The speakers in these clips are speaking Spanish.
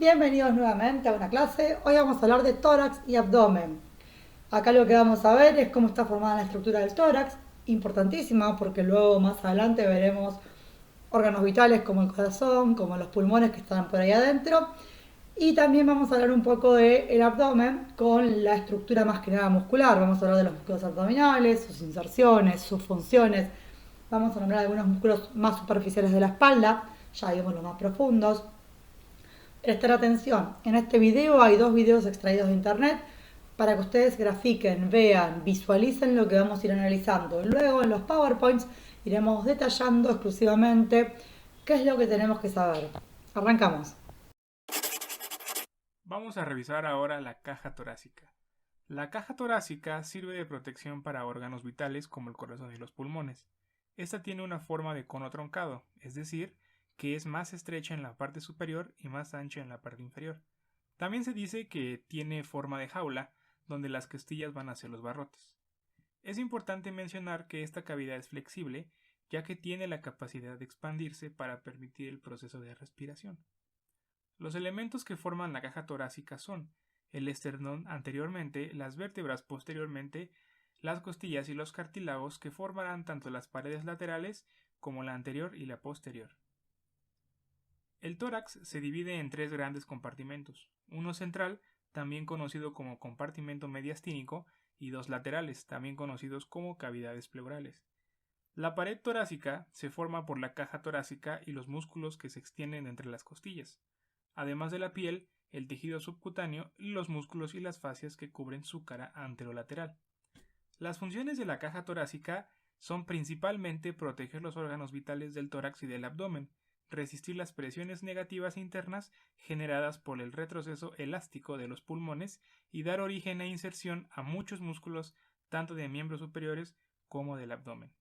Bienvenidos nuevamente a una clase. Hoy vamos a hablar de tórax y abdomen. Acá lo que vamos a ver es cómo está formada la estructura del tórax, importantísima porque luego más adelante veremos órganos vitales como el corazón, como los pulmones que están por ahí adentro. Y también vamos a hablar un poco del abdomen con la estructura más que nada muscular. Vamos a hablar de los músculos abdominales, sus inserciones, sus funciones. Vamos a nombrar algunos músculos más superficiales de la espalda, ya vimos los más profundos. Prestar atención, en este video hay dos videos extraídos de internet para que ustedes grafiquen, vean, visualicen lo que vamos a ir analizando. Luego en los PowerPoints iremos detallando exclusivamente qué es lo que tenemos que saber. Arrancamos. Vamos a revisar ahora la caja torácica. La caja torácica sirve de protección para órganos vitales como el corazón y los pulmones. Esta tiene una forma de cono truncado, es decir, que es más estrecha en la parte superior y más ancha en la parte inferior. También se dice que tiene forma de jaula, donde las costillas van hacia los barrotes. Es importante mencionar que esta cavidad es flexible, ya que tiene la capacidad de expandirse para permitir el proceso de respiración. Los elementos que forman la caja torácica son el esternón anteriormente, las vértebras posteriormente, las costillas y los cartílagos que formarán tanto las paredes laterales como la anterior y la posterior. El tórax se divide en tres grandes compartimentos, uno central, también conocido como compartimento mediastínico, y dos laterales, también conocidos como cavidades pleurales. La pared torácica se forma por la caja torácica y los músculos que se extienden entre las costillas, además de la piel, el tejido subcutáneo y los músculos y las fascias que cubren su cara anterolateral. Las funciones de la caja torácica son principalmente proteger los órganos vitales del tórax y del abdomen, resistir las presiones negativas internas generadas por el retroceso elástico de los pulmones y dar origen e inserción a muchos músculos tanto de miembros superiores como del abdomen,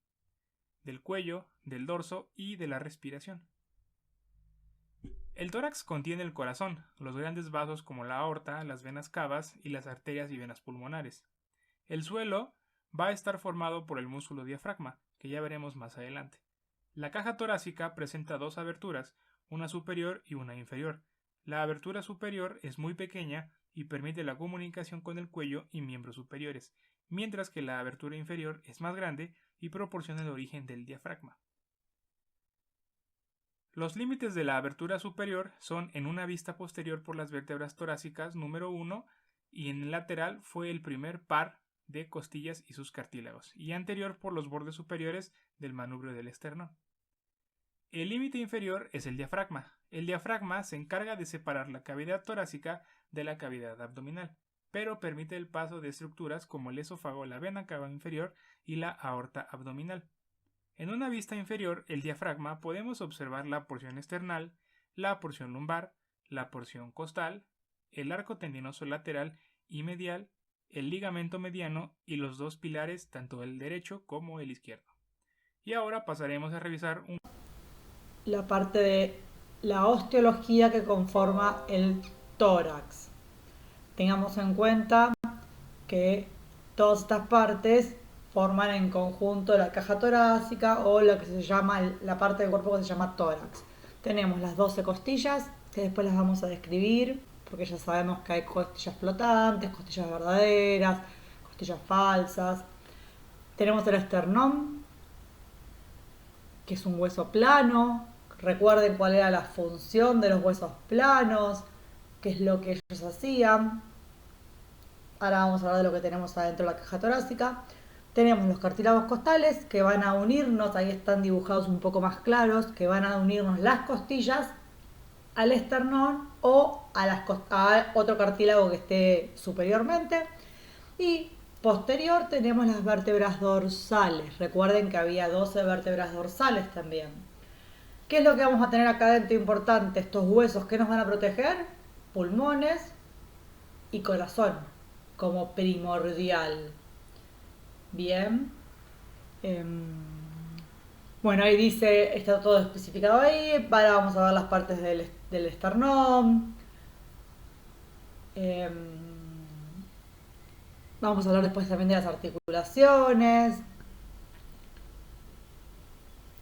del cuello, del dorso y de la respiración. El tórax contiene el corazón, los grandes vasos como la aorta, las venas cavas y las arterias y venas pulmonares. El suelo va a estar formado por el músculo diafragma, que ya veremos más adelante. La caja torácica presenta dos aberturas, una superior y una inferior. La abertura superior es muy pequeña y permite la comunicación con el cuello y miembros superiores, mientras que la abertura inferior es más grande y proporciona el origen del diafragma. Los límites de la abertura superior son en una vista posterior por las vértebras torácicas número 1 y en el lateral fue el primer par de costillas y sus cartílagos, y anterior por los bordes superiores del manubrio del esternón. El límite inferior es el diafragma. El diafragma se encarga de separar la cavidad torácica de la cavidad abdominal, pero permite el paso de estructuras como el esófago, la vena cava inferior y la aorta abdominal. En una vista inferior, el diafragma, podemos observar la porción esternal, la porción lumbar, la porción costal, el arco tendinoso lateral y medial, el ligamento mediano y los dos pilares, tanto el derecho como el izquierdo. Y ahora pasaremos a revisar La parte de la osteología que conforma el tórax. Tengamos en cuenta que todas estas partes forman en conjunto la caja torácica o lo que se llama la parte del cuerpo que se llama tórax. Tenemos las 12 costillas, que después las vamos a describir, porque ya sabemos que hay costillas flotantes, costillas verdaderas, costillas falsas. Tenemos el esternón, que es un hueso plano. Recuerden cuál era la función de los huesos planos, qué es lo que ellos hacían. Ahora vamos a hablar de lo que tenemos adentro de la caja torácica. Tenemos los cartílagos costales que van a unirnos, ahí están dibujados un poco más claros, que van a unirnos las costillas al esternón o a otro cartílago que esté superiormente. Y posterior tenemos las vértebras dorsales. Recuerden que había 12 vértebras dorsales también. ¿Qué es lo que vamos a tener acá dentro importante? Estos huesos que nos van a proteger, pulmones y corazón como primordial. Bien. Bueno, ahí dice, está todo especificado ahí. Ahora vamos a ver las partes del esternón. Em, Vamos a hablar después también de las articulaciones.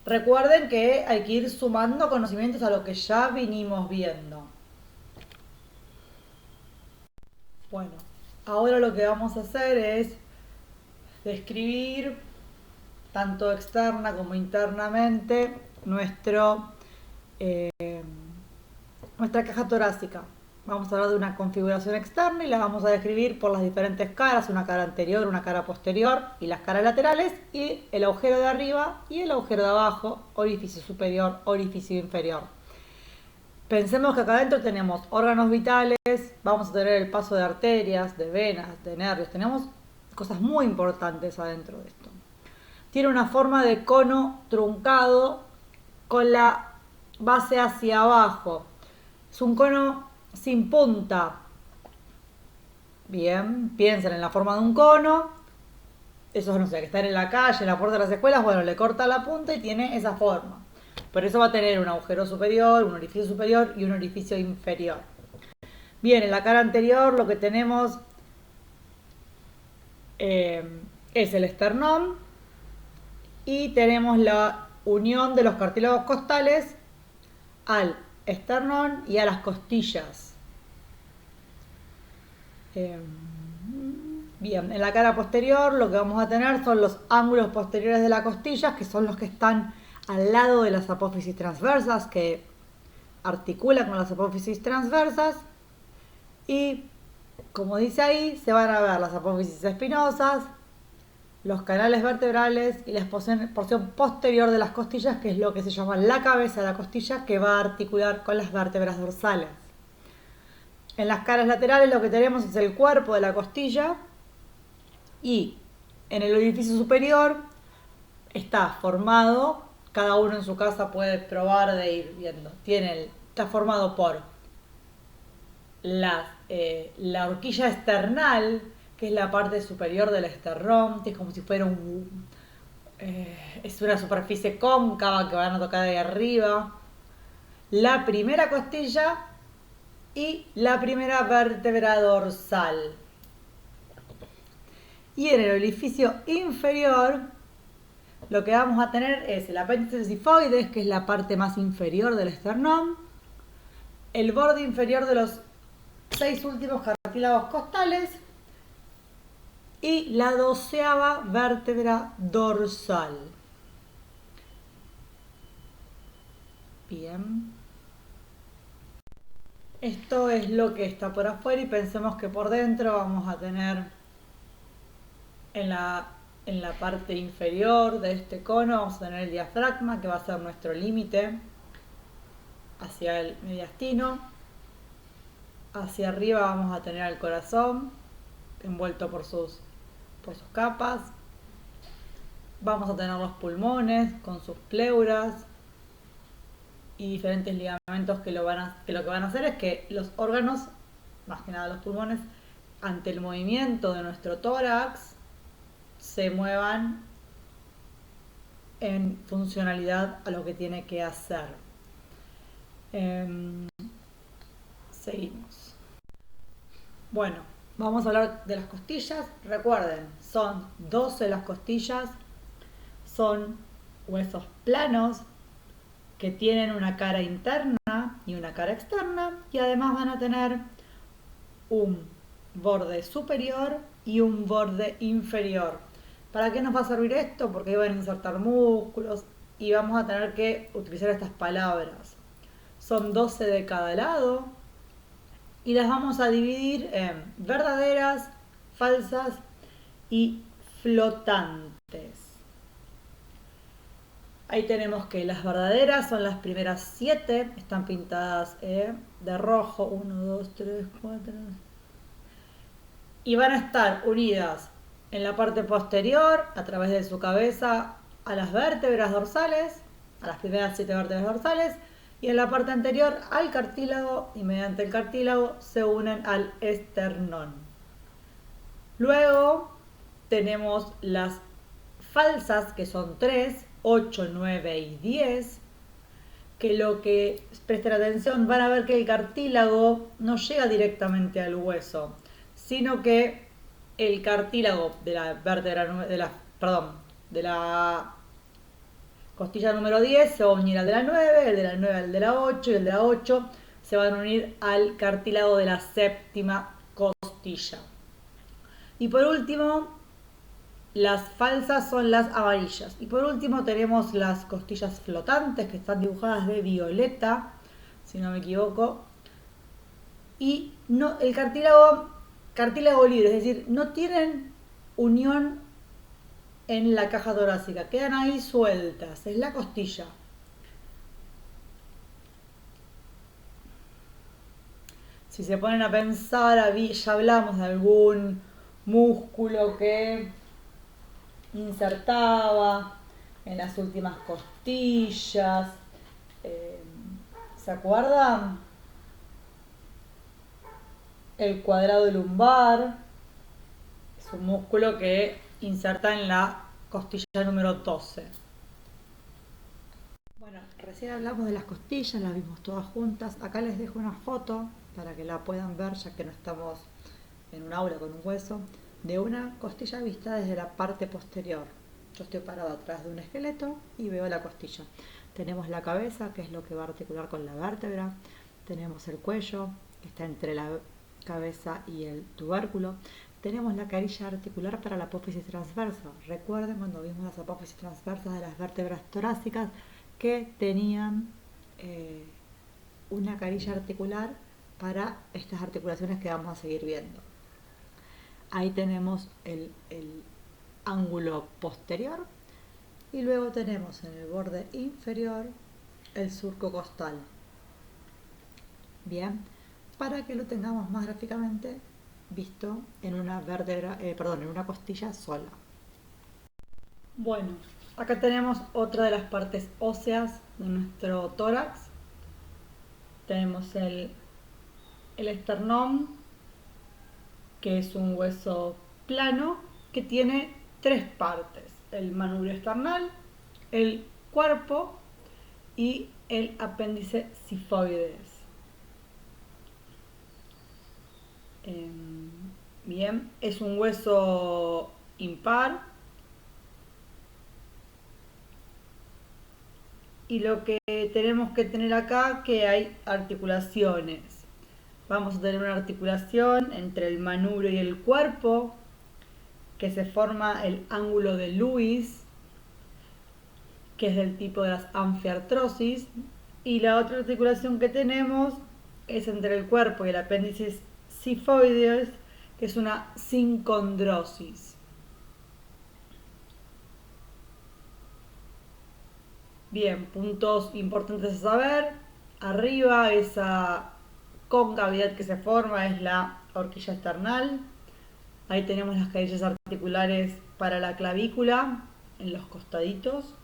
Recuerden que hay que ir sumando conocimientos a lo que ya vinimos viendo. Bueno, ahora lo que vamos a hacer es describir tanto externa como internamente eh, nuestra caja torácica. Vamos a hablar de una configuración externa y la vamos a describir por las diferentes caras, una cara anterior, una cara posterior y las caras laterales y el agujero de arriba y el agujero de abajo, orificio superior, orificio inferior. Pensemos que acá adentro tenemos órganos vitales, vamos a tener el paso de arterias, de venas, de nervios, tenemos cosas muy importantes adentro de esto. Tiene una forma de cono truncado con la base hacia abajo. Es un cono sin punta. Bien, piensen en la forma de un cono. Eso no sé, que están en la calle, en la puerta de las escuelas, bueno, le corta la punta y tiene esa forma. Por eso va a tener un agujero superior, un orificio superior y un orificio inferior. Bien, en la cara anterior lo que tenemos es el esternón y tenemos la unión de los cartílagos costales al esternón y a las costillas. Bien, en la cara posterior lo que vamos a tener son los ángulos posteriores de la costilla, que son los que están al lado de las apófisis transversas, que articulan con las apófisis transversas. Y, como dice ahí, se van a ver las apófisis espinosas, los canales vertebrales y la porción posterior de las costillas, que es lo que se llama la cabeza de la costilla, que va a articular con las vértebras dorsales. En las caras laterales lo que tenemos es el cuerpo de la costilla y en el orificio superior está formado, cada uno en su casa puede probar de ir viendo, está formado por la horquilla esternal, que es la parte superior del esternón, que es como si fuera es una superficie cóncava que van a tocar de arriba. La primera costilla y la primera vértebra dorsal. Y en el orificio inferior lo que vamos a tener es el apéndice sifoides, que es la parte más inferior del esternón, el borde inferior de los 6 últimos cartílagos costales y la 12ª vértebra dorsal. Bien. Esto es lo que está por afuera y pensemos que por dentro vamos a tener en la parte inferior de este cono vamos a tener el diafragma, que va a ser nuestro límite hacia el mediastino. Hacia arriba vamos a tener el corazón envuelto por sus capas. Vamos a tener los pulmones con sus pleuras y diferentes ligamentos que lo que van a hacer es que los órganos, más que nada los pulmones, ante el movimiento de nuestro tórax, se muevan en funcionalidad a lo que tiene que hacer. Seguimos. Bueno, vamos a hablar de las costillas. Recuerden, son 12 las costillas, son huesos planos que tienen una cara interna y una cara externa y además van a tener un borde superior y un borde inferior. ¿Para qué nos va a servir esto? Porque ahí van a insertar músculos y vamos a tener que utilizar estas palabras. Son 12 de cada lado y las vamos a dividir en verdaderas, falsas y flotantes. Ahí tenemos que las verdaderas son las primeras 7, están pintadas de rojo, 1, 2, 3, 4. Y van a estar unidas en la parte posterior, a través de su cabeza, a las vértebras dorsales, a las primeras 7 vértebras dorsales, y en la parte anterior al cartílago, y mediante el cartílago se unen al esternón. Luego tenemos las falsas, que son 3, 8, 9 y 10, que lo que presten atención van a ver que el cartílago no llega directamente al hueso, sino que el cartílago de la vértebra de la costilla número 10 se va a unir al de la 9, el de la 9 al de la 8 y el de la 8 se van a unir al cartílago de la 7ª costilla. costilla. Y por último, las falsas son las amarillas. Y por último tenemos las costillas flotantes, que están dibujadas de violeta, si no me equivoco. Y no, el cartílago libre, es decir, no tienen unión en la caja torácica, quedan ahí sueltas, es la costilla. Si se ponen a pensar, ya hablamos de algún músculo que insertaba en las últimas costillas. ¿Se acuerdan? El cuadrado lumbar es un músculo que inserta en la costilla número 12. Bueno, recién hablamos de las costillas, las vimos todas juntas. Acá les dejo una foto para que la puedan ver, ya que no estamos en un aula con un hueso, de una costilla vista desde la parte posterior. Yo estoy parado atrás de un esqueleto y veo la costilla. Tenemos la cabeza, que es lo que va a articular con la vértebra. Tenemos el cuello, que está entre la cabeza y el tubérculo. Tenemos la carilla articular para la apófisis transversa. Recuerden cuando vimos las apófisis transversas de las vértebras torácicas que tenían una carilla articular para estas articulaciones que vamos a seguir viendo. Ahí tenemos el ángulo posterior y luego tenemos en el borde inferior el surco costal. Bien, para que lo tengamos más gráficamente visto en una en una costilla sola. Bueno, acá tenemos otra de las partes óseas de nuestro tórax. Tenemos el esternón, que es un hueso plano que tiene tres partes: el manubrio esternal, el cuerpo y el apéndice sifoides. Bien, es un hueso impar y lo que tenemos que tener acá que hay articulaciones. Vamos a tener una articulación entre el manubrio y el cuerpo, que se forma el ángulo de Lewis, que es del tipo de las anfiartrosis, y la otra articulación que tenemos es entre el cuerpo y el apéndice sifoides, que es una sincondrosis. Bien, puntos importantes a saber. Arriba, esa concavidad que se forma es la horquilla esternal. Ahí tenemos las carillas articulares para la clavícula en los costaditos.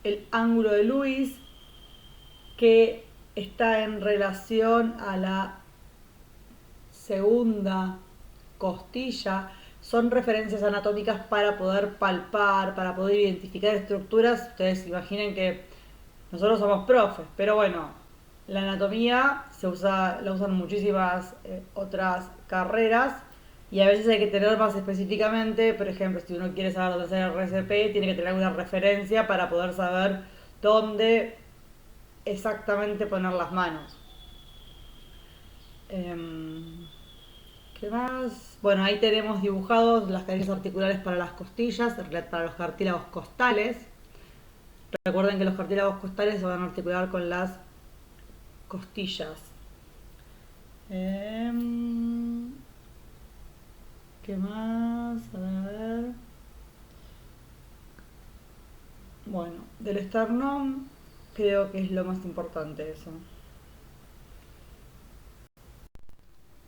El ángulo de Lewis, que está en relación a la segunda costilla. Son referencias anatómicas para poder palpar, para poder identificar estructuras. Ustedes imaginen que nosotros somos profes, pero bueno, la anatomía la usan muchísimas otras carreras y a veces hay que tener más específicamente. Por ejemplo, si uno quiere saber dónde está el RCP, tiene que tener alguna referencia para poder saber dónde exactamente poner las manos. ¿Qué más? Bueno, ahí tenemos dibujados las carillas articulares para las costillas, para los cartílagos costales. Recuerden que los cartílagos costales se van a articular con las costillas. ¿Qué más? A ver. Bueno, del esternón creo que es lo más importante eso.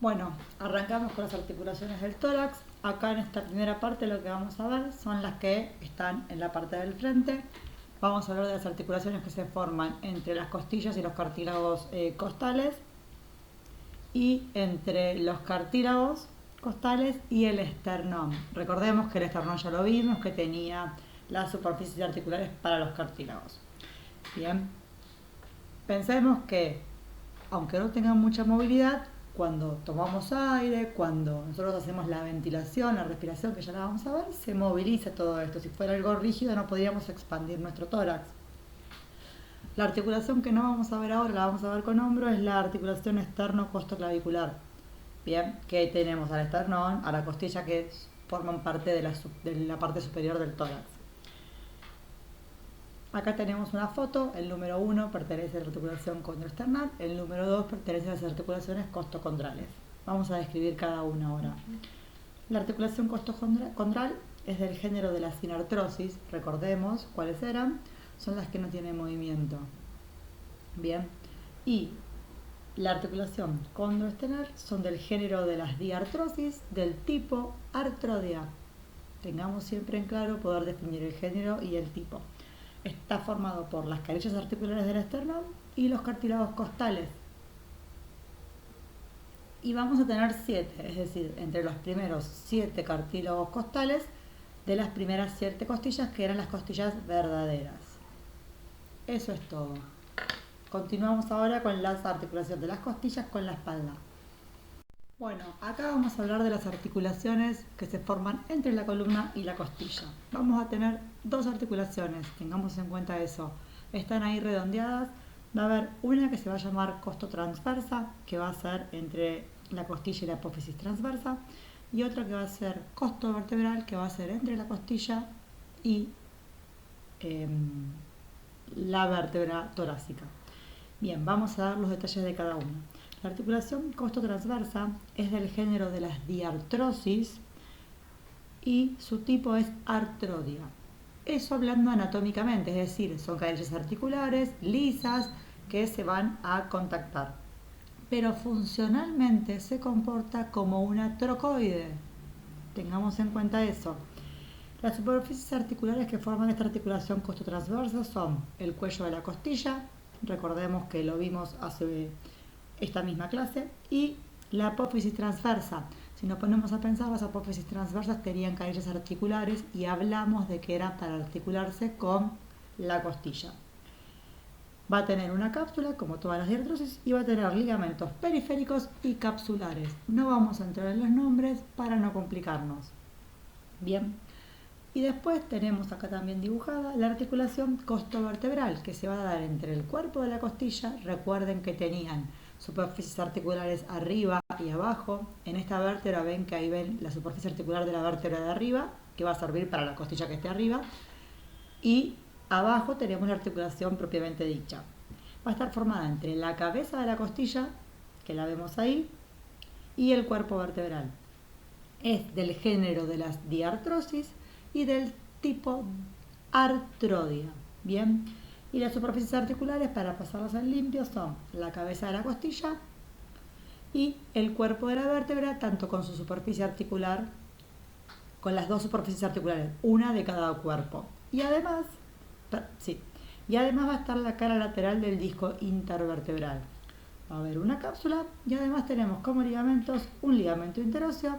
Bueno, arrancamos con las articulaciones del tórax. Acá en esta primera parte lo que vamos a ver son las que están en la parte del frente. Vamos a hablar de las articulaciones que se forman entre las costillas y los cartílagos costales, y entre los cartílagos costales y el esternón. Recordemos que el esternón ya lo vimos, que tenía las superficies articulares para los cartílagos. Bien, pensemos que aunque no tengan mucha movilidad, cuando tomamos aire, cuando nosotros hacemos la ventilación, la respiración, que ya la vamos a ver, se moviliza todo esto. Si fuera algo rígido no podríamos expandir nuestro tórax. La articulación que no vamos a ver ahora, la vamos a ver con hombro, es la articulación externo-costoclavicular. Bien, que tenemos al esternón, a la costilla, que forman parte de la parte superior del tórax. Acá tenemos una foto, el número 1 pertenece a la articulación condroesternal, el número 2 pertenece a las articulaciones costocondrales. Vamos a describir cada una ahora. La articulación costocondral es del género de la sinartrosis, recordemos cuáles eran, son las que no tienen movimiento. Bien, y la articulación condroesternal son del género de las diartrosis del tipo artrodia. Tengamos siempre en claro poder definir el género y el tipo. Está formado por las carillas articulares del esternón y los cartílagos costales. Y vamos a tener 7, es decir, entre los primeros 7 cartílagos costales de las primeras 7 costillas, que eran las costillas verdaderas. Eso es todo. Continuamos ahora con las articulaciones de las costillas con la espalda. Bueno, acá vamos a hablar de las articulaciones que se forman entre la columna y la costilla. Vamos a tener 2 articulaciones, tengamos en cuenta eso. Están ahí redondeadas. Va a haber una que se va a llamar costotransversa, que va a ser entre la costilla y la apófisis transversa, y otra que va a ser costovertebral, que va a ser entre la costilla y la vértebra torácica. Bien, vamos a dar los detalles de cada una. La articulación costotransversa es del género de las diartrosis y su tipo es artrodia. Eso hablando anatómicamente, es decir, son carillas articulares lisas que se van a contactar. Pero funcionalmente se comporta como una trocoide. Tengamos en cuenta eso. Las superficies articulares que forman esta articulación costotransversa son el cuello de la costilla, recordemos que lo vimos hace esta misma clase, y la apófisis transversa. Si nos ponemos a pensar, las apófisis transversas tenían carillas articulares y hablamos de que era para articularse con la costilla. Va a tener una cápsula, como todas las diartrosis, y va a tener ligamentos periféricos y capsulares. No vamos a entrar en los nombres para no complicarnos. Bien. Y después tenemos acá también dibujada la articulación costovertebral, que se va a dar entre el cuerpo de la costilla. Recuerden que tenían superficies articulares arriba y abajo. En esta vértebra ven que ahí ven la superficie articular de la vértebra de arriba, que va a servir para la costilla que esté arriba. Y abajo tenemos la articulación propiamente dicha. Va a estar formada entre la cabeza de la costilla, que la vemos ahí, y el cuerpo vertebral. Es del género de las diartrosis y del tipo artrodia. Bien, y las superficies articulares, para pasarlas en limpio, son la cabeza de la costilla y el cuerpo de la vértebra, tanto con su superficie articular, con las 2 superficies articulares, una de cada cuerpo. Y además va a estar la cara lateral del disco intervertebral. Va a haber una cápsula y además tenemos como ligamentos un ligamento interóseo,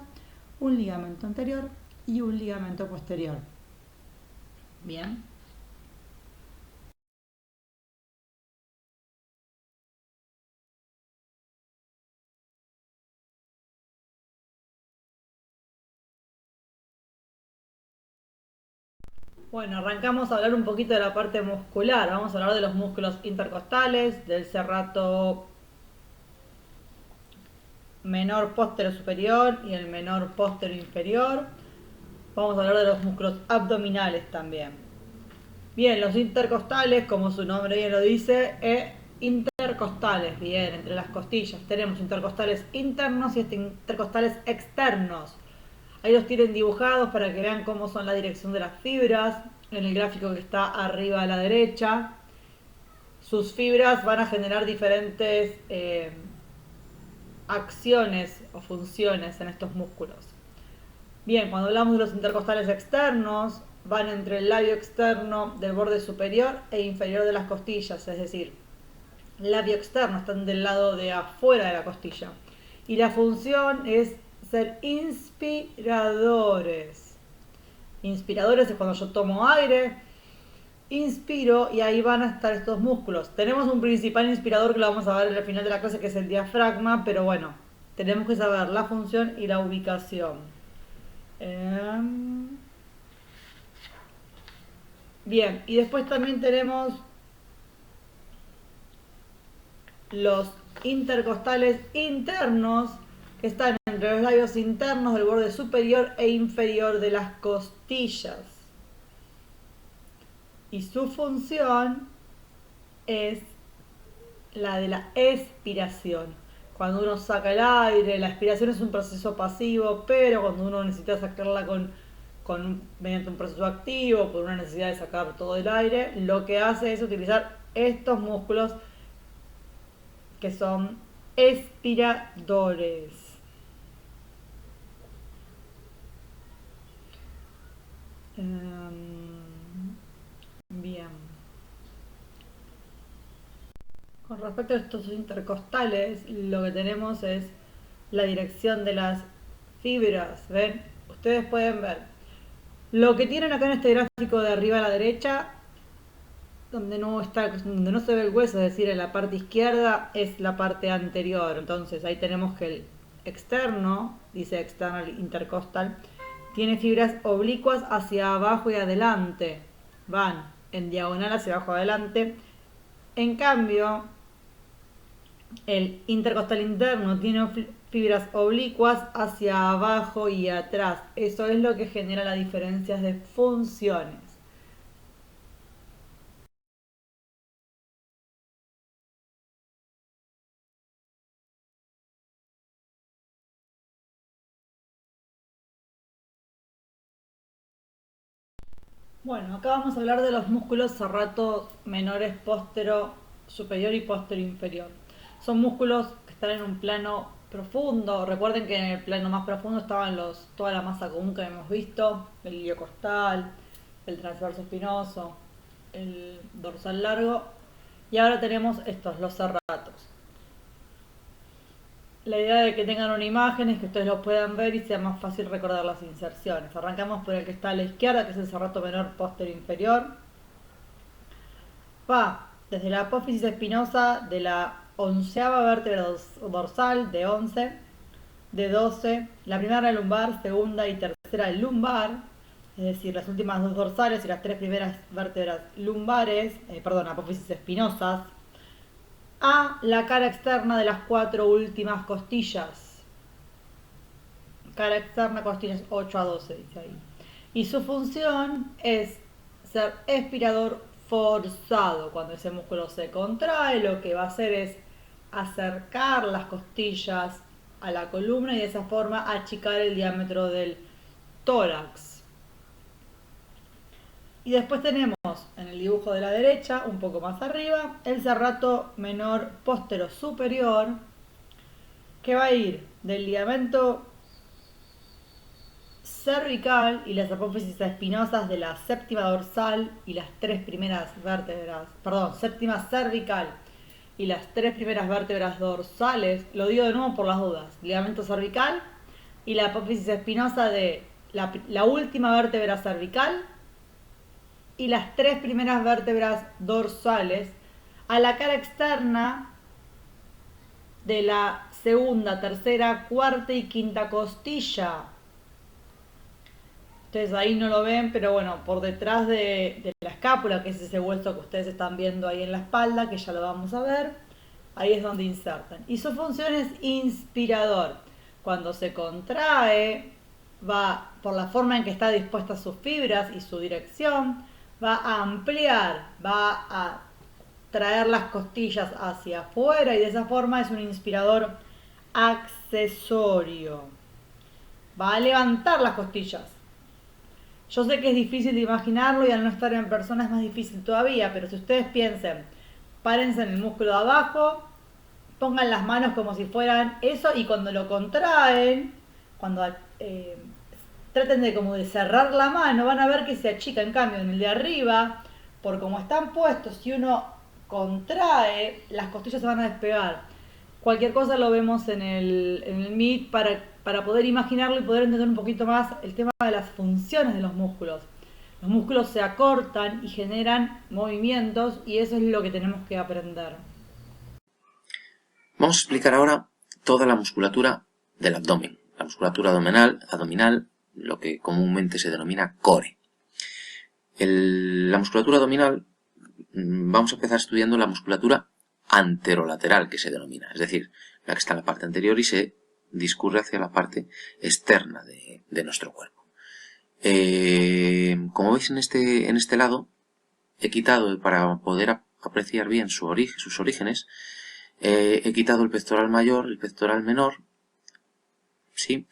un ligamento anterior y un ligamento posterior. Bien. Bueno, arrancamos a hablar un poquito de la parte muscular. Vamos a hablar de los músculos intercostales, del serrato menor póstero superior y el menor póstero inferior. Vamos a hablar de los músculos abdominales también. Bien, los intercostales, como su nombre bien lo dice, intercostales, bien, entre las costillas. Tenemos intercostales internos y intercostales externos. Ahí los tienen dibujados para que vean cómo son la dirección de las fibras. En el gráfico que está arriba a la derecha. Sus fibras van a generar diferentes acciones o funciones en estos músculos. Bien, cuando hablamos de los intercostales externos, van entre el labio externo del borde superior e inferior de las costillas, es decir, el labio externo están del lado de afuera de la costilla. Y la función es ser inspiradores. Inspiradores es cuando yo tomo aire, inspiro y ahí van a estar estos músculos. Tenemos un principal inspirador que lo vamos a ver al final de la clase, que es el diafragma, pero bueno, tenemos que saber la función y la ubicación. Bien, y después también tenemos los intercostales internos, que están entre los labios internos del borde superior e inferior de las costillas. Y su función es la de la expiración. Cuando uno saca el aire, la expiración es un proceso pasivo, pero cuando uno necesita sacarla mediante un proceso activo, por una necesidad de sacar todo el aire, lo que hace es utilizar estos músculos que son expiradores. Bien. Con respecto a estos intercostales, lo que tenemos es la dirección de las fibras. ¿Ven? Ustedes pueden ver. Lo que tienen acá en este gráfico de arriba a la derecha, donde no se ve el hueso, es decir, en la parte izquierda, es la parte anterior. Entonces ahí tenemos que el externo, dice external intercostal, tiene fibras oblicuas hacia abajo y adelante. Van en diagonal hacia abajo y adelante. En cambio, el intercostal interno tiene fibras oblicuas hacia abajo y atrás. Eso es lo que genera las diferencias de funciones. Bueno, acá vamos a hablar de los músculos serratos menores póstero superior y póstero inferior. Son músculos que están en un plano profundo. Recuerden que en el plano más profundo estaban toda la masa común que hemos visto, el iliocostal, el transverso espinoso, el dorsal largo, y ahora tenemos estos, los serratos. La idea de que tengan una imagen es que ustedes lo puedan ver y sea más fácil recordar las inserciones. Arrancamos por el que está a la izquierda, que es el serrato menor póstero inferior. Va desde la apófisis espinosa de la 11ª vértebra dorsal, de 11, de 12, la primera lumbar, segunda y tercera lumbar, es decir, las últimas dos dorsales y las tres primeras vértebras lumbares, apófisis espinosas, a la cara externa de las cuatro últimas costillas. Cara externa, costillas 8 a 12, dice ahí. Y su función es ser expirador forzado. Cuando ese músculo se contrae, lo que va a hacer es acercar las costillas a la columna y de esa forma achicar el diámetro del tórax. Y después tenemos en el dibujo de la derecha, un poco más arriba, el serrato menor póstero superior, que va a ir del ligamento cervical y las apófisis espinosas de la séptima dorsal y las tres primeras vértebras, séptima cervical y las tres primeras vértebras dorsales, lo digo de nuevo por las dudas, ligamento cervical y la apófisis espinosa de la última vértebra cervical y las tres primeras vértebras dorsales a la cara externa de la segunda, tercera, cuarta y quinta costilla. Ustedes ahí no lo ven, pero bueno, por detrás de la escápula, que es ese hueso que ustedes están viendo ahí en la espalda, que ya lo vamos a ver, ahí es donde insertan. Y su función es inspirador. Cuando se contrae, va por la forma en que está dispuesta sus fibras y su dirección, va a ampliar, va a traer las costillas hacia afuera y de esa forma es un inspirador accesorio. Va a levantar las costillas. Yo sé que es difícil de imaginarlo y al no estar en persona es más difícil todavía, pero si ustedes piensen, párense en el músculo de abajo, pongan las manos como si fueran eso y cuando lo contraen, cuando traten de cerrar la mano, van a ver que se achica. En cambio, en el de arriba, por como están puestos, si uno contrae, las costillas se van a despegar. Cualquier cosa lo vemos en el Meet para poder imaginarlo y poder entender un poquito más el tema de las funciones de los músculos. Los músculos se acortan y generan movimientos y eso es lo que tenemos que aprender. Vamos a explicar ahora toda la musculatura del abdomen, la musculatura abdominal, lo que comúnmente se denomina core. La musculatura abdominal, vamos a empezar estudiando la musculatura anterolateral, que se denomina, es decir, la que está en la parte anterior y se discurre hacia la parte externa de nuestro cuerpo. Como veis en este lado, he quitado, para poder apreciar bien sus orígenes, he quitado el pectoral mayor, el pectoral menor, ¿sí?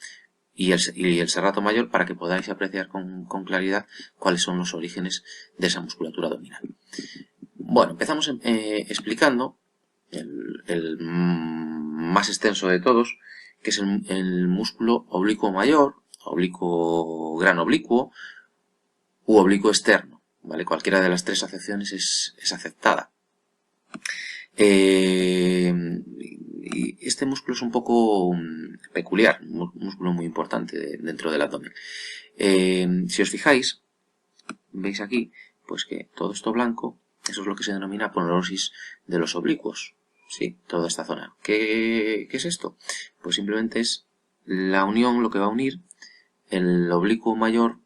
Y el serrato mayor, para que podáis apreciar con claridad cuáles son los orígenes de esa musculatura abdominal. Bueno, empezamos explicando el más extenso de todos, que es el músculo oblicuo mayor, gran oblicuo u oblicuo externo, ¿vale? Cualquiera de las tres acepciones es aceptada. Y este músculo es un poco peculiar, un músculo muy importante dentro del abdomen. Si os fijáis, veis aquí, pues que todo esto blanco, eso es lo que se denomina aponeurosis de los oblicuos. Sí, toda esta zona. ¿Qué es esto? Pues simplemente es la unión, lo que va a unir el oblicuo mayor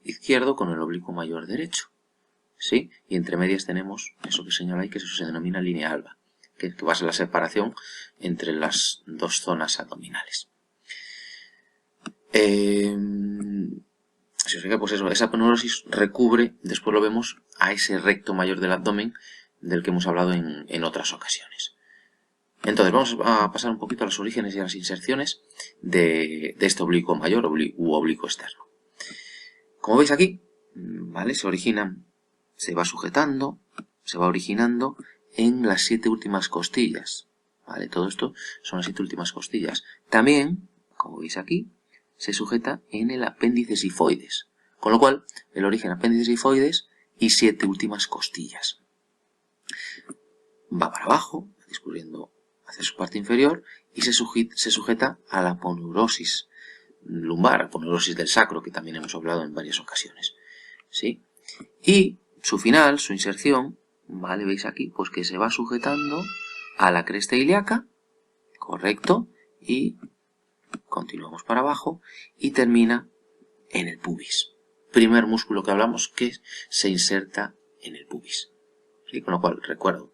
izquierdo con el oblicuo mayor derecho. ¿Sí? Y entre medias tenemos eso que señala ahí, que eso se denomina línea alba, que va a ser la separación entre las dos zonas abdominales. Si os fijáis, pues eso, esa aponeurosis recubre, después lo vemos, a ese recto mayor del abdomen del que hemos hablado en otras ocasiones. Entonces vamos a pasar un poquito a los orígenes y a las inserciones de este oblicuo mayor u oblicuo externo. Como veis aquí, ¿vale? Se va sujetando, se va originando en las 7 últimas costillas, ¿vale? Todo esto son las 7 últimas costillas. También, como veis aquí, se sujeta en el apéndice sifoides, con lo cual el origen apéndice sifoides y 7 últimas costillas. Va para abajo, discurriendo hacia su parte inferior, y se sujeta a la aponeurosis lumbar, aponeurosis del sacro, que también hemos hablado en varias ocasiones, ¿sí? Y su final, su inserción, ¿vale? Veis aquí, pues que se va sujetando a la cresta ilíaca, correcto, y continuamos para abajo y termina en el pubis. Primer músculo que hablamos que se inserta en el pubis, ¿sí? Con lo cual, recuerdo,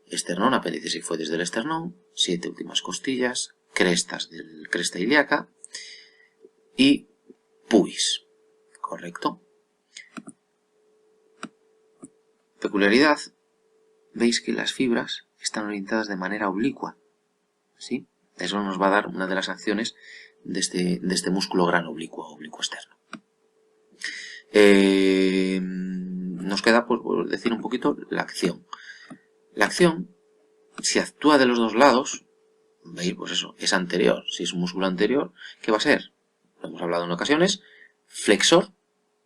esternón, apéndice sifoides del esternón, 7 últimas costillas, cresta ilíaca y pubis, correcto. Peculiaridad, veis que las fibras están orientadas de manera oblicua, ¿sí? Eso nos va a dar una de las acciones de este músculo gran oblicuo externo. Nos queda por decir un poquito la acción. La acción, si actúa de los dos lados, veis, pues eso, es anterior. Si es un músculo anterior, ¿qué va a ser? Lo hemos hablado en ocasiones, flexor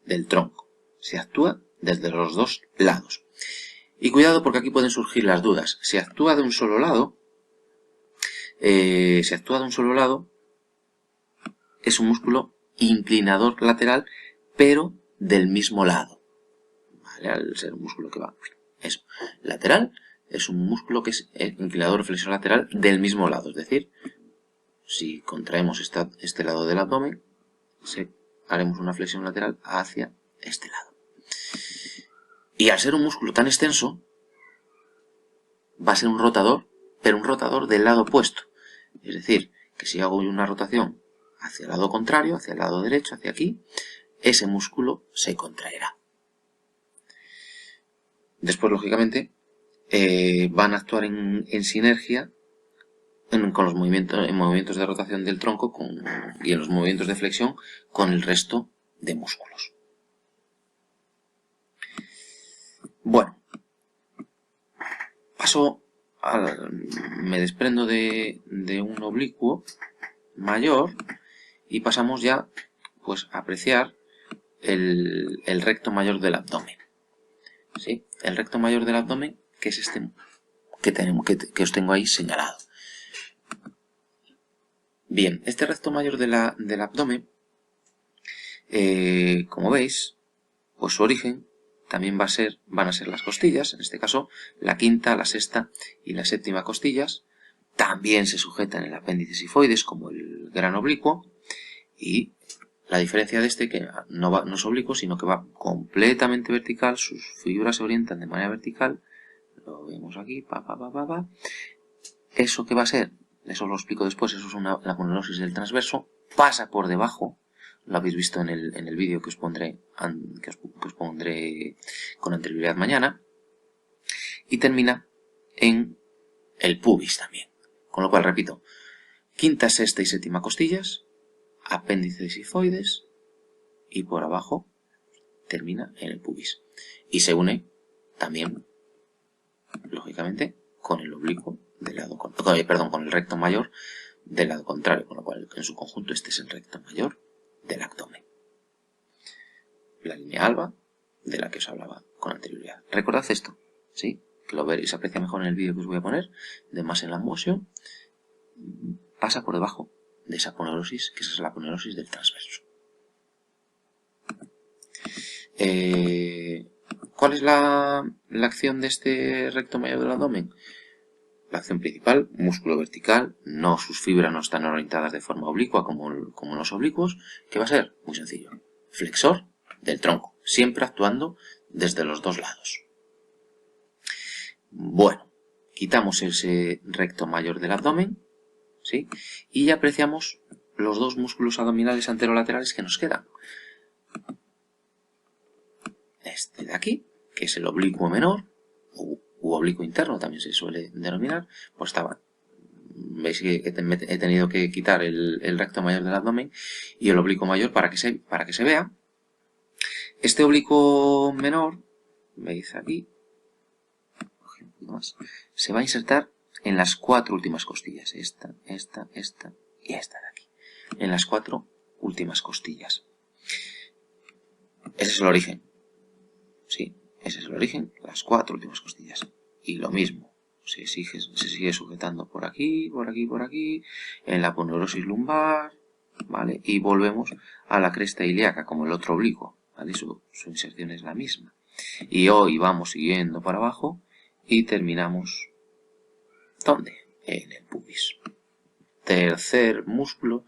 del tronco. Si actúa desde los dos lados. Y cuidado porque aquí pueden surgir las dudas. Si actúa de un solo lado, es un músculo inclinador lateral, pero del mismo lado. ¿Vale? Al ser un músculo que va, eso, lateral, es un músculo que es inclinador o flexor lateral del mismo lado. Es decir, si contraemos este lado del abdomen, haremos una flexión lateral hacia este lado. Y al ser un músculo tan extenso, va a ser un rotador, pero un rotador del lado opuesto. Es decir, que si hago una rotación hacia el lado contrario, hacia el lado derecho, hacia aquí, ese músculo se contraerá. Después, lógicamente, van a actuar en sinergia con los movimientos de rotación del tronco y en los movimientos de flexión con el resto de músculos. Bueno, me desprendo de un oblicuo mayor y pasamos ya pues a apreciar el recto mayor del abdomen. ¿Sí? El recto mayor del abdomen, que es este que os tengo ahí señalado. Bien, este recto mayor del abdomen, como veis, pues su origen también van a ser las costillas, en este caso la quinta, la sexta y la séptima costillas. También se sujetan en el apéndice sifoides como el gran oblicuo, y la diferencia de este que no es oblicuo, sino que va completamente vertical, sus fibras se orientan de manera vertical, Lo vemos aquí, Eso que va a ser, eso lo explico después, eso es la aponeurosis del transverso, pasa por debajo, lo habéis visto en el vídeo que os pondré con anterioridad mañana, y termina en el pubis también. Con lo cual, repito, quinta, sexta y séptima costillas, apéndices sifoides, y por abajo termina en el pubis. Y se une también, lógicamente, con el oblicuo del lado con el recto mayor del lado contrario, con lo cual en su conjunto este es el recto mayor del abdomen. La línea alba de la que os hablaba con anterioridad. Recordad esto, ¿sí? Que lo veréis, se aprecia mejor en el vídeo que os voy a poner, de Muscle and Motion, pasa por debajo de esa aponeurosis, que esa es la aponeurosis del transverso. ¿Cuál es la acción de este recto mayor del abdomen? La acción principal, músculo vertical, sus fibras no están orientadas de forma oblicua como los oblicuos. ¿Qué va a ser? Muy sencillo. Flexor del tronco, siempre actuando desde los dos lados. Bueno, quitamos ese recto mayor del abdomen, ¿sí? Y ya apreciamos los dos músculos abdominales anterolaterales que nos quedan. Este de aquí, que es el oblicuo menor, u oblicuo interno también se suele denominar, pues estaba. Veis que he tenido que quitar el recto mayor del abdomen y el oblicuo mayor para que se vea. Este oblicuo menor, veis aquí, se va a insertar en las cuatro últimas costillas. Esta y esta de aquí. En las cuatro últimas costillas. Ese es el origen. Sí, ese es el origen, las cuatro últimas costillas. Y lo mismo, se sigue sujetando por aquí, en la aponeurosis lumbar, ¿vale? Y volvemos a la cresta ilíaca, como el otro oblicuo, ¿vale? Su inserción es la misma. Y hoy vamos siguiendo para abajo y terminamos, ¿dónde? En el pubis. Tercer músculo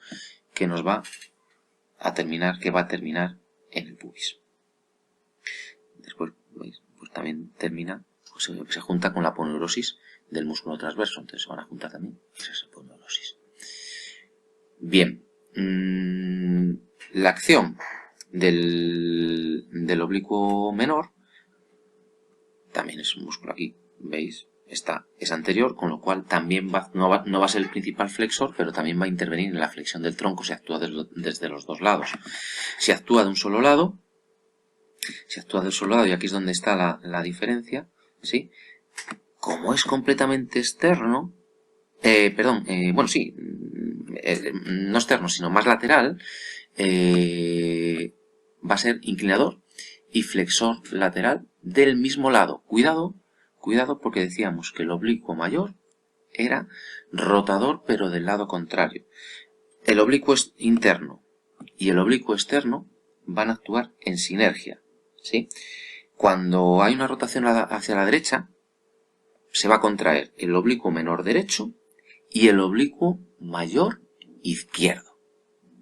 que nos va a terminar en el pubis. Después, ¿veis? Pues también termina, pues se junta con la aponeurosis del músculo transverso, entonces se van a juntar también esas aponeurosis. Bien, la acción del oblicuo menor también es un músculo aquí, ¿veis? Es anterior, con lo cual también no va a ser el principal flexor, pero también va a intervenir en la flexión del tronco si actúa desde los dos lados. Si actúa de un solo lado, y aquí es donde está la diferencia, ¿sí? Como es completamente externo, no externo, sino más lateral, va a ser inclinador y flexor lateral del mismo lado. Cuidado porque decíamos que el oblicuo mayor era rotador pero del lado contrario. El oblicuo interno y el oblicuo externo van a actuar en sinergia, ¿sí? Cuando hay una rotación hacia la derecha, se va a contraer el oblicuo menor derecho y el oblicuo mayor izquierdo,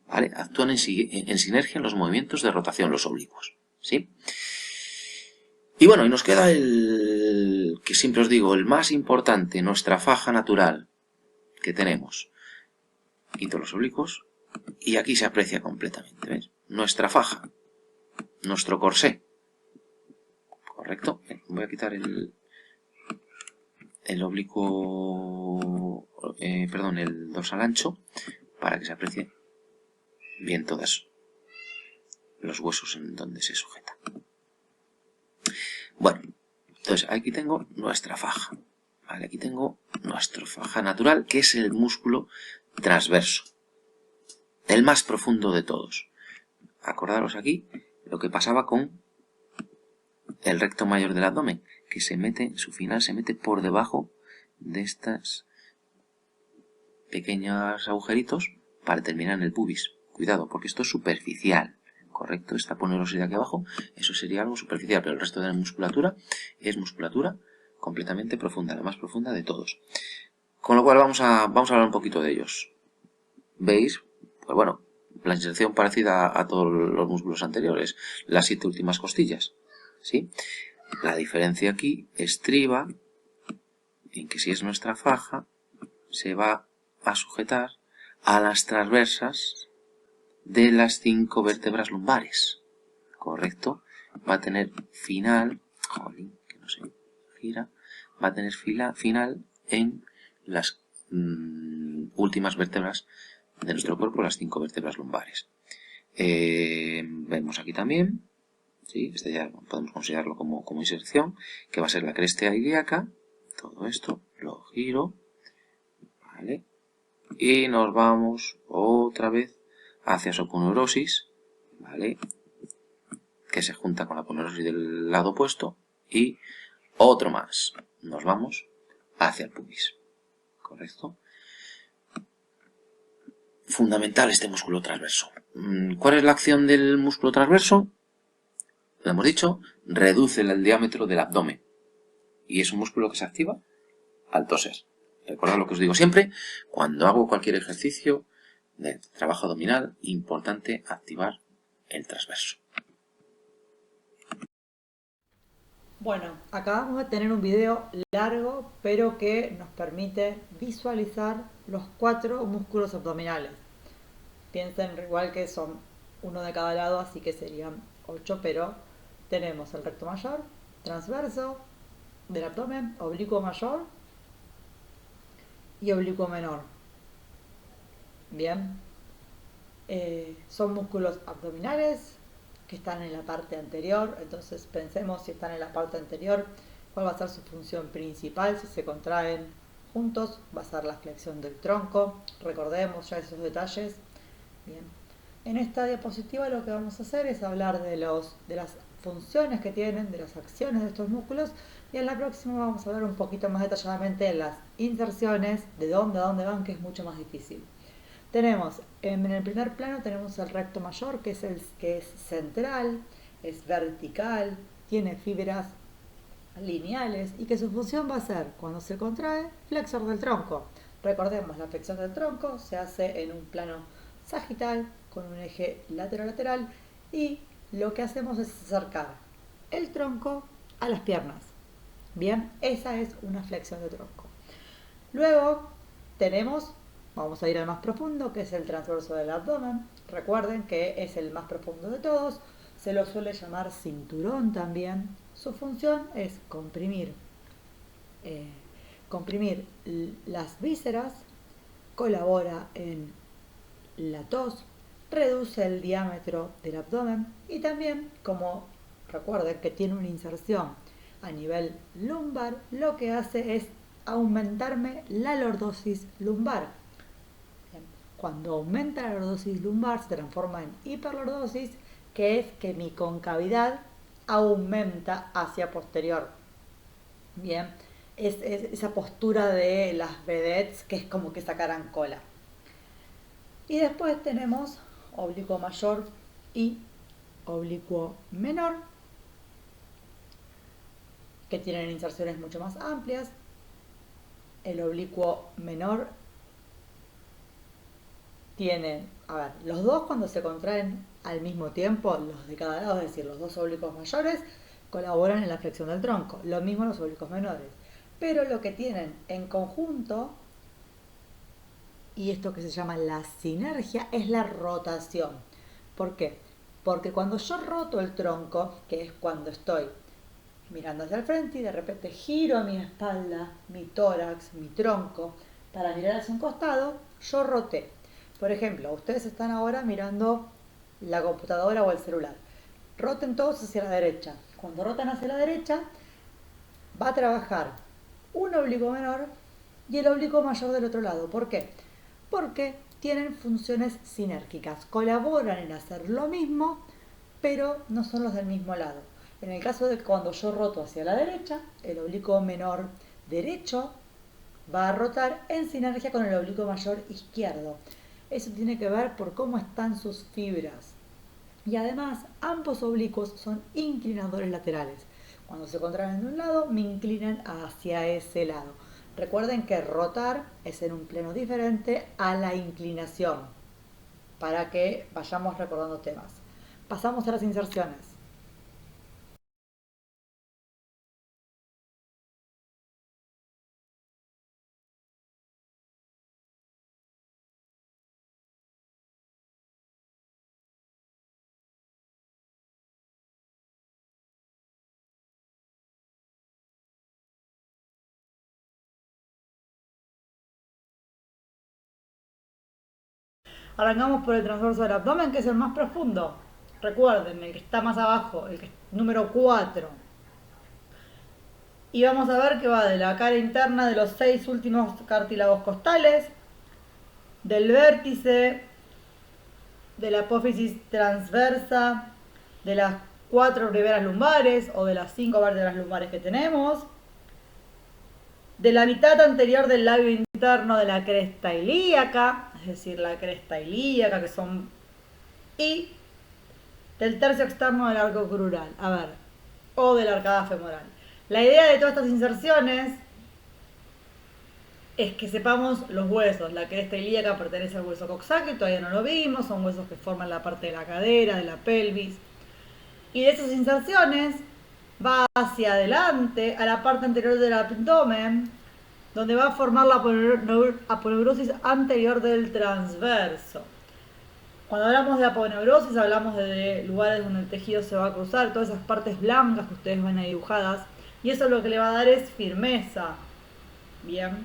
¿vale? Actúan en sinergia en los movimientos de rotación los oblicuos, ¿sí? Y bueno, y nos queda el que siempre os digo, el más importante, nuestra faja natural que tenemos. Quito los oblicuos y aquí se aprecia completamente, ¿ves? Nuestra faja, nuestro corsé. ¿Correcto? Voy a quitar el oblicuo, el dorsal ancho para que se aprecie bien todos los huesos en donde se sujeta. Bueno, entonces aquí tengo nuestra faja, ¿vale? Aquí tengo nuestra faja natural, que es el músculo transverso, el más profundo de todos. Acordaros aquí lo que pasaba con el recto mayor del abdomen, que su final se mete por debajo de estas pequeños agujeritos para terminar en el pubis. Cuidado, porque esto es superficial, ¿correcto? Esta aponeurosis de aquí abajo, eso sería algo superficial, pero el resto de la musculatura es musculatura completamente profunda, la más profunda de todos. Con lo cual vamos a hablar un poquito de ellos. ¿Veis? Pues bueno, la inserción parecida a todos los músculos anteriores, las 7 últimas costillas, ¿sí? La diferencia aquí estriba en que si es nuestra faja, se va a sujetar a las transversas de las 5 vértebras lumbares. ¿Correcto? Va a tener final, jolín, que no se gira, va a tener final en las últimas vértebras de nuestro cuerpo, las 5 vértebras lumbares. Vemos aquí también, ¿sí? Este ya podemos considerarlo como inserción, que va a ser la cresta ilíaca. Todo esto lo giro, ¿vale? Y nos vamos otra vez hacia su aponeurosis, ¿vale? Que se junta con la aponeurosis del lado opuesto, y otro más. Nos vamos hacia el pubis. ¿Correcto? Fundamental este músculo transverso. ¿Cuál es la acción del músculo transverso? Lo hemos dicho, reduce el diámetro del abdomen. Y es un músculo que se activa al toser. Recordad lo que os digo siempre, cuando hago cualquier ejercicio de trabajo abdominal, importante activar el transverso. Bueno, acá vamos a tener un video largo, pero que nos permite visualizar los 4 músculos abdominales. Piensen igual que son uno de cada lado, así que serían 8, pero tenemos el recto mayor, transverso del abdomen, oblicuo mayor y oblicuo menor. Bien, son músculos abdominales que están en la parte anterior, entonces pensemos si están en la parte anterior, cuál va a ser su función principal. Si se contraen juntos, va a ser la flexión del tronco. Recordemos ya esos detalles. Bien, en esta diapositiva lo que vamos a hacer es hablar de las funciones que tienen, de las acciones de estos músculos, y en la próxima vamos a hablar un poquito más detalladamente de las inserciones, de dónde a dónde van, que es mucho más difícil. Tenemos, en el primer plano tenemos el recto mayor, que es central, es vertical, tiene fibras lineales y que su función va a ser, cuando se contrae, flexor del tronco. Recordemos, la flexión del tronco se hace en un plano sagital con un eje lateral-lateral, y lo que hacemos es acercar el tronco a las piernas. Bien, esa es una flexión de tronco. Luego tenemos, vamos a ir al más profundo, que es el transverso del abdomen. Recuerden que es el más profundo de todos, se lo suele llamar cinturón también. Su función es comprimir las vísceras, colabora en la tos, reduce el diámetro del abdomen y también, como recuerden que tiene una inserción a nivel lumbar, lo que hace es aumentarme la lordosis lumbar. Bien. Cuando aumenta la lordosis lumbar se transforma en hiperlordosis, que es que mi concavidad aumenta hacia posterior. Bien, es esa postura de las vedettes, que es como que sacaran cola. Y después tenemos oblicuo mayor y oblicuo menor, que tienen inserciones mucho más amplias. El oblicuo menor tiene, los dos cuando se contraen al mismo tiempo, los de cada lado, es decir, los dos oblicuos mayores colaboran en la flexión del tronco, lo mismo los oblicuos menores. Pero lo que tienen en conjunto, y esto que se llama la sinergia, es la rotación. ¿Por qué? Porque cuando yo roto el tronco, que es cuando estoy mirando hacia el frente y de repente giro mi espalda, mi tórax, mi tronco, para mirar hacia un costado, yo roté. Por ejemplo, ustedes están ahora mirando la computadora o el celular. Roten todos hacia la derecha. Cuando rotan hacia la derecha, va a trabajar un oblicuo menor y el oblicuo mayor del otro lado. ¿Por qué? Porque tienen funciones sinérgicas, colaboran en hacer lo mismo, pero no son los del mismo lado. En el caso de cuando yo roto hacia la derecha, el oblicuo menor derecho va a rotar en sinergia con el oblicuo mayor izquierdo. Eso tiene que ver por cómo están sus fibras. Y además, ambos oblicuos son inclinadores laterales. Cuando se contraen de un lado, me inclinan hacia ese lado. Recuerden que rotar es en un plano diferente a la inclinación, para que vayamos recordando temas. Pasamos a las inserciones. Arrancamos por el transverso del abdomen, que es el más profundo. Recuerden, el que está más abajo, número 4. Y vamos a ver que va de la cara interna de los 6 últimos cartílagos costales, del vértice, de la apófisis transversa, de las 4 primeras lumbares o de las 5 vértebras lumbares que tenemos, de la mitad anterior del labio interno de la cresta ilíaca, es decir, la cresta ilíaca, que son, y del tercio externo del arco crural, o de la arcada femoral. La idea de todas estas inserciones es que sepamos los huesos. La cresta ilíaca pertenece al hueso coxsacro, todavía no lo vimos, son huesos que forman la parte de la cadera, de la pelvis. Y de esas inserciones va hacia adelante, a la parte anterior del abdomen, donde va a formar la aponeurosis anterior del transverso. Cuando hablamos de aponeurosis hablamos de lugares donde el tejido se va a cruzar, todas esas partes blancas que ustedes ven ahí dibujadas, y eso lo que le va a dar es firmeza. Bien.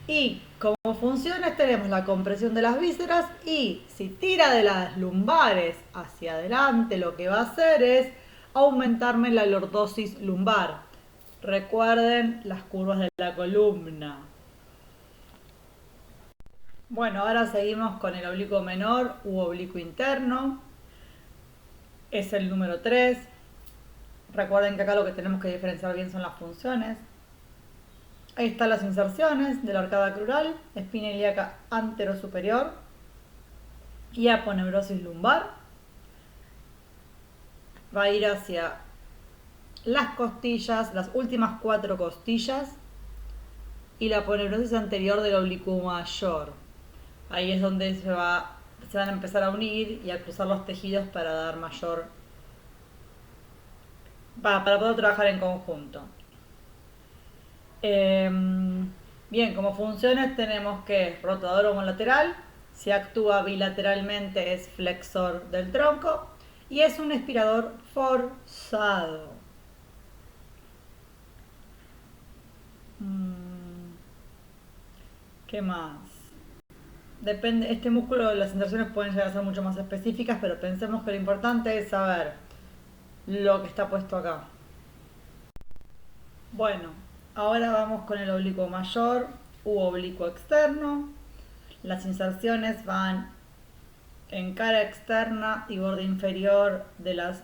Y como funciones tenemos la compresión de las vísceras, y si tira de las lumbares hacia adelante, lo que va a hacer es aumentarme la lordosis lumbar. Recuerden las curvas de la columna. Bueno, ahora seguimos con el oblicuo menor u oblicuo interno. Es el número 3. Recuerden que acá lo que tenemos que diferenciar bien son las funciones. Ahí están las inserciones de la arcada crural, espina ilíaca antero-superior y aponeurosis lumbar. Va a ir hacia las costillas, las últimas 4 costillas, y la aponeurosis anterior del oblicuo mayor. Ahí es donde se van a empezar a unir y a cruzar los tejidos para dar mayor, para poder trabajar en conjunto. Bien, como funciones tenemos que es rotador homolateral, si actúa bilateralmente es flexor del tronco y es un espirador forzado. ¿Qué más? Depende, este músculo, las inserciones pueden llegar a ser mucho más específicas, pero pensemos que lo importante es saber lo que está puesto acá. Bueno, ahora vamos con el oblicuo mayor u oblicuo externo. Las inserciones van en cara externa y borde inferior de las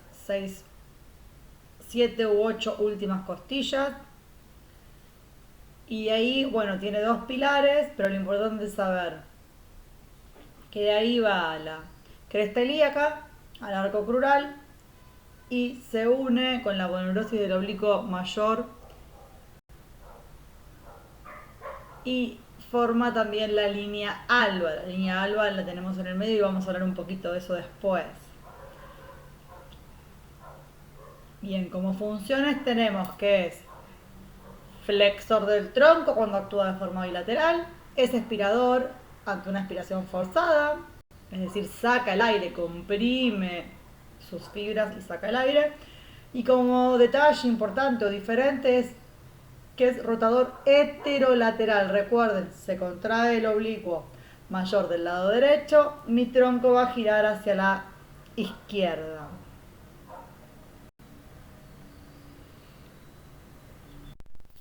7 u 8 últimas costillas. Y ahí, bueno, tiene 2 pilares, pero lo importante es saber que de ahí va a la cresta ilíaca, al arco crural, y se une con la aponeurosis del oblicuo mayor y forma también la línea alba. La línea alba la tenemos en el medio y vamos a hablar un poquito de eso después. Bien, como funciones tenemos que es flexor del tronco cuando actúa de forma bilateral, es aspirador ante una aspiración forzada, es decir, saca el aire, comprime sus fibras y saca el aire. Y como detalle importante o diferente es que es rotador heterolateral. Recuerden, se contrae el oblicuo mayor del lado derecho, mi tronco va a girar hacia la izquierda.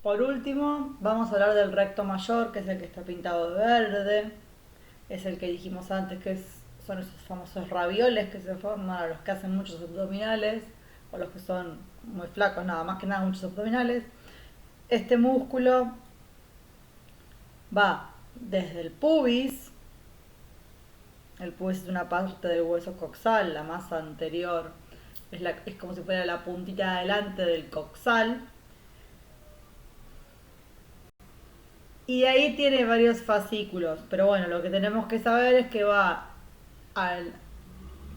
Por último, vamos a hablar del recto mayor, que es el que está pintado de verde. Es el que dijimos antes que son esos famosos ravioles que se forman a los que hacen muchos abdominales o los que son muy flacos, nada más que nada muchos abdominales. Este músculo va desde el pubis. El pubis es una parte del hueso coxal, la más anterior. Es como si fuera la puntita de adelante del coxal. Y de ahí tiene varios fascículos. Pero bueno, lo que tenemos que saber es que va al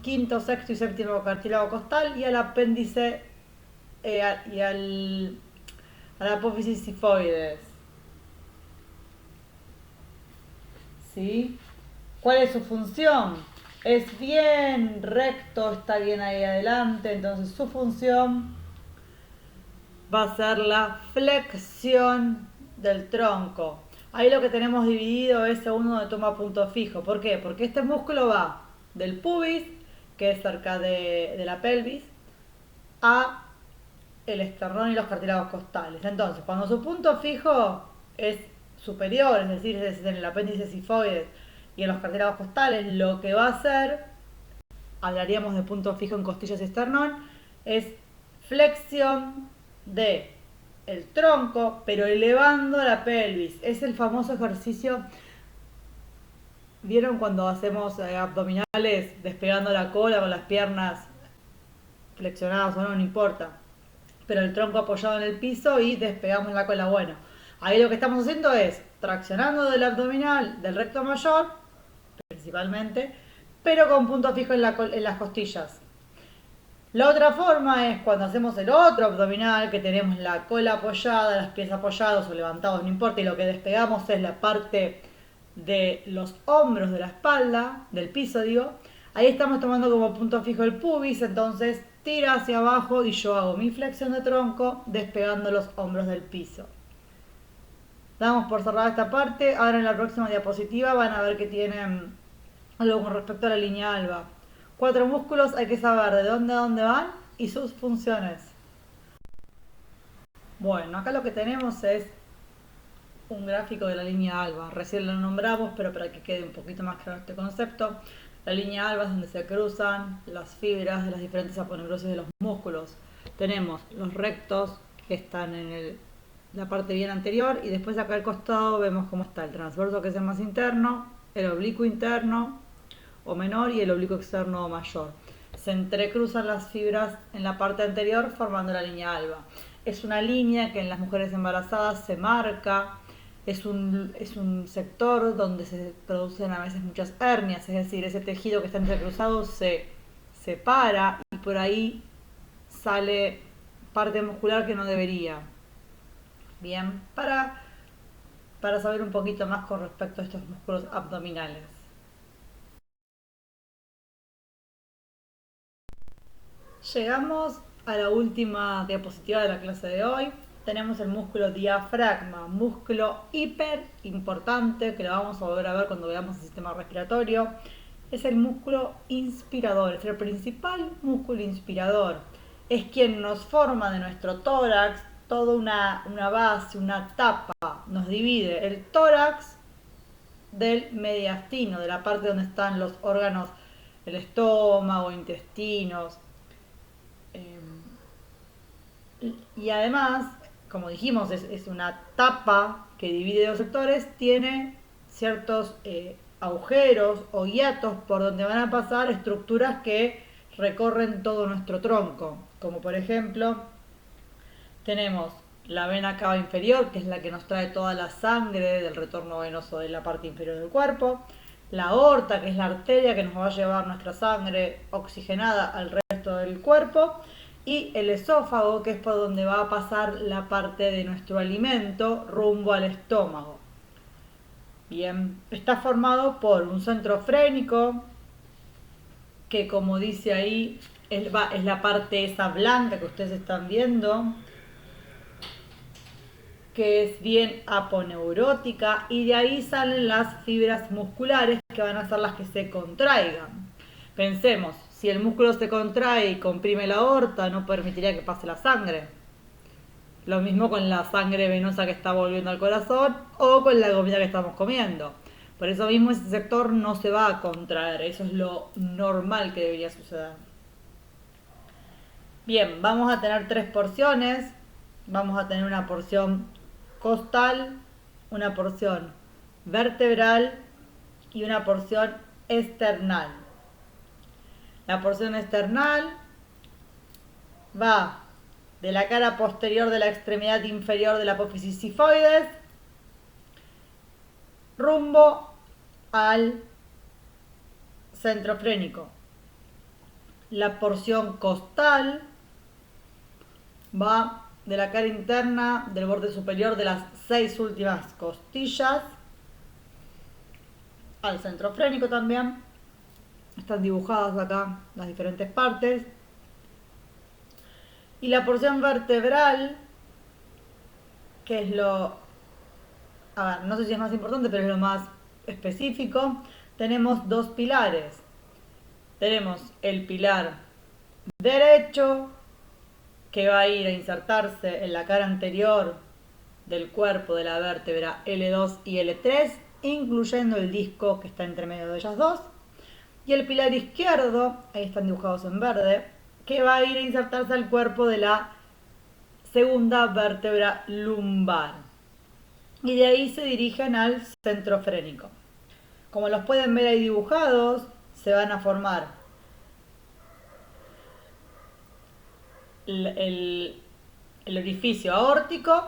quinto, sexto y séptimo cartílago costal y al apéndice y a la apófisis sifoides. ¿Sí? ¿Cuál es su función? Es bien recto, está bien ahí adelante, entonces su función va a ser la flexión del tronco. Ahí lo que tenemos dividido es según donde toma punto fijo. ¿Por qué? Porque este músculo va del pubis, que es cerca de la pelvis, a el esternón y los cartílagos costales. Entonces, cuando su punto fijo es superior, es decir, es en el apéndice sifoides y en los cartílagos costales, lo que va a hacer, hablaríamos de punto fijo en costillas y esternón, es flexión de el tronco, pero elevando la pelvis. Es el famoso ejercicio. ¿Vieron cuando hacemos abdominales despegando la cola con las piernas flexionadas o no? No importa. Pero el tronco apoyado en el piso y despegamos la cola. Bueno, ahí lo que estamos haciendo es traccionando del abdominal, del recto mayor, principalmente, pero con punto fijo en las costillas. La otra forma es cuando hacemos el otro abdominal, que tenemos la cola apoyada, los pies apoyados o levantados, no importa, y lo que despegamos es la parte de los hombros de la espalda, del piso digo. Ahí estamos tomando como punto fijo el pubis, entonces tira hacia abajo y yo hago mi flexión de tronco despegando los hombros del piso. Damos por cerrada esta parte. Ahora en la próxima diapositiva van a ver que tienen algo con respecto a la línea alba. 4 músculos, hay que saber de dónde a dónde van y sus funciones. Bueno, acá lo que tenemos es un gráfico de la línea alba. Recién lo nombramos, pero para que quede un poquito más claro este concepto, la línea alba es donde se cruzan las fibras de las diferentes aponeurosis de los músculos. Tenemos los rectos que están en la parte bien anterior y después acá al costado vemos cómo está el transverso, que es el más interno, el oblicuo interno o menor y el oblicuo externo o mayor. Se entrecruzan las fibras en la parte anterior formando la línea alba. Es una línea que en las mujeres embarazadas se marca. Es un sector donde se producen a veces muchas hernias, es decir, ese tejido que está entrecruzado se separa y por ahí sale parte muscular que no debería. Bien, para saber un poquito más con respecto a estos músculos abdominales. Llegamos a la última diapositiva de la clase de hoy. Tenemos el músculo diafragma, músculo hiper importante que lo vamos a volver a ver cuando veamos el sistema respiratorio. Es el músculo inspirador, es el principal músculo inspirador. Es quien nos forma de nuestro tórax toda una base, una tapa. Nos divide el tórax del mediastino, de la parte donde están los órganos, el estómago, intestinos. Y además, como dijimos, es una tapa que divide dos sectores, tiene ciertos agujeros o hiatos por donde van a pasar estructuras que recorren todo nuestro tronco, como por ejemplo tenemos la vena cava inferior, que es la que nos trae toda la sangre del retorno venoso de la parte inferior del cuerpo, la aorta, que es la arteria que nos va a llevar nuestra sangre oxigenada al resto del cuerpo, y el esófago, que es por donde va a pasar la parte de nuestro alimento rumbo al estómago. Bien, está formado por un centro frénico, que como dice ahí, es la parte esa blanca que ustedes están viendo, que es bien aponeurótica, y de ahí salen las fibras musculares que van a ser las que se contraigan. Pensemos, si el músculo se contrae y comprime la aorta, no permitiría que pase la sangre. Lo mismo con la sangre venosa que está volviendo al corazón o con la comida que estamos comiendo. Por eso mismo ese sector no se va a contraer, eso es lo normal que debería suceder. Bien, vamos a tener 3 porciones. Vamos a tener una porción costal, una porción vertebral y una porción esternal. La porción esternal va de la cara posterior de la extremidad inferior de la apófisis sifoides rumbo al centro frénico. La porción costal va de la cara interna del borde superior de las 6 últimas costillas al centro frénico también. Están dibujadas acá las diferentes partes. Y la porción vertebral, que es lo a ver, no sé si es más importante, pero es lo más específico. Tenemos dos pilares. Tenemos el pilar derecho, que va a ir a insertarse en la cara anterior del cuerpo de la vértebra L2 y L3, incluyendo el disco que está entre medio de ellas dos. Y el pilar izquierdo, ahí están dibujados en verde, que va a ir a insertarse al cuerpo de la segunda vértebra lumbar. Y de ahí se dirigen al centro frénico. Como los pueden ver ahí dibujados, se van a formar el, el orificio aórtico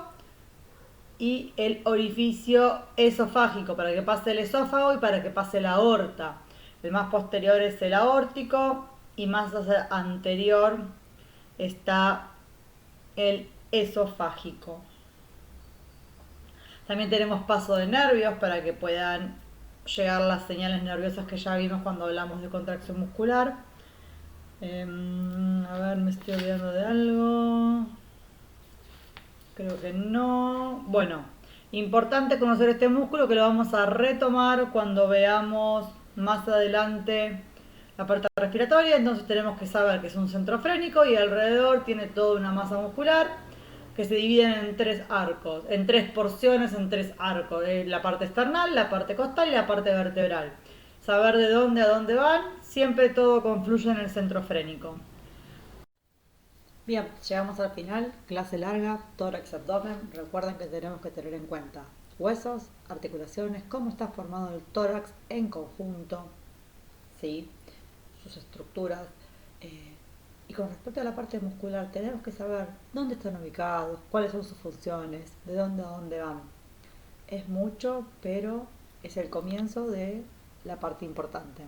y el orificio esofágico, para que pase el esófago y para que pase la aorta. El más posterior es el aórtico y más anterior está el esofágico. También tenemos paso de nervios para que puedan llegar las señales nerviosas que ya vimos cuando hablamos de contracción muscular. A ver, me estoy olvidando de algo. Creo que no. Bueno, importante conocer este músculo que lo vamos a retomar cuando veamos más adelante la parte respiratoria. Entonces tenemos que saber que es un centro frénico y alrededor tiene toda una masa muscular que se dividen en tres arcos, en tres porciones, en tres arcos. La parte esternal, la parte costal y la parte vertebral. Saber de dónde a dónde van, siempre todo confluye en el centro frénico. Bien, llegamos al final, clase larga, tórax, abdomen. Recuerden que tenemos que tener en cuenta huesos, articulaciones, cómo está formado el tórax en conjunto, ¿sí? Sus estructuras. Y con respecto a la parte muscular, tenemos que saber dónde están ubicados, cuáles son sus funciones, de dónde a dónde van. Es mucho, pero es el comienzo de la parte importante.